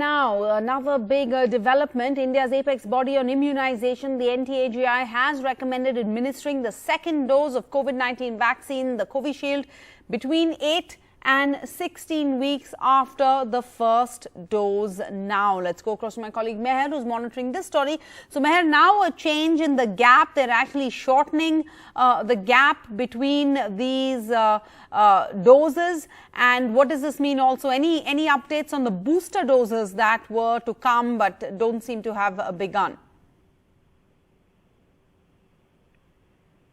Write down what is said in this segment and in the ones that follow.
now, another big development. India's apex body on immunization, the NTAGI, has recommended administering the second dose of COVID-19 vaccine, the Covishield, between 8 and 16 weeks after the first dose. Now, let's go across to my colleague Meher, who's monitoring this story. So, Meher, now a change in the gap. They're actually shortening the gap between these doses. And what does this mean also? Any updates on the booster doses that were to come but don't seem to have begun?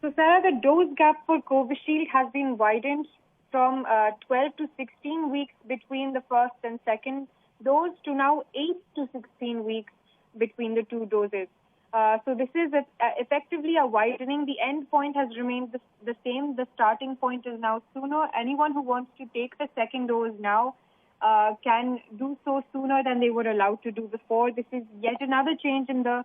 So, Sarah, the dose gap for Covishield has been widened from 12 to 16 weeks between the first and second dose to now 8 to 16 weeks between the two doses. So this is effectively a widening. The end point has remained the same. The starting point is now sooner. Anyone who wants to take the second dose now can do so sooner than they were allowed to do before. This is yet another change in the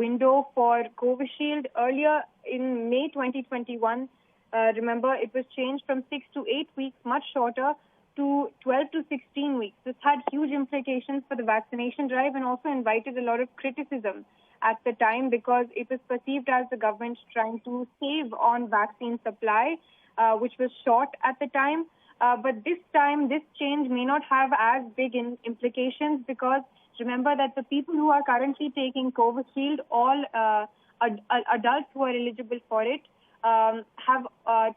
window for Covishield. Earlier in May 2021, remember, it was changed from 6 to 8 weeks, much shorter, to 12 to 16 weeks. This had huge implications for the vaccination drive and also invited a lot of criticism at the time because it was perceived as the government trying to save on vaccine supply, which was short at the time. But this time, this change may not have as big implications because remember that the people who are currently taking Covishield, all adults who are eligible for it, have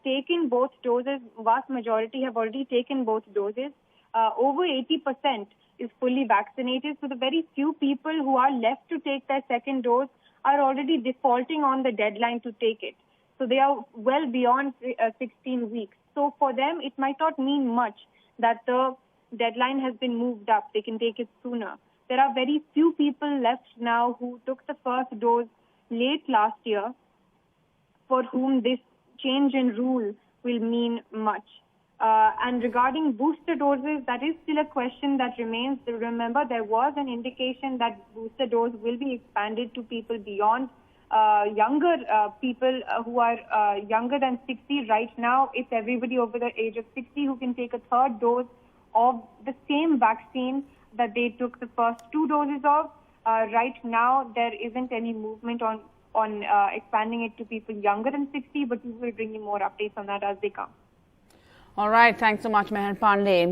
taken both doses. Vast majority have already taken both doses. Over 80% is fully vaccinated. So the very few people who are left to take their second dose are already defaulting on the deadline to take it. So they are well beyond 16 weeks. So for them, it might not mean much that the deadline has been moved up. They can take it sooner. There are very few people left now who took the first dose late last year, for whom this change in rule will mean much. And regarding booster doses, that is still a question that remains. Remember, there was an indication that booster dose will be expanded to people beyond younger people who are younger than 60. Right now, it's everybody over the age of 60 who can take a third dose of the same vaccine that they took the first two doses of. Right now, there isn't any movement on expanding it to people younger than 60, but we will bring you more updates on that as they come. All right. Thanks so much, Meher Pandey.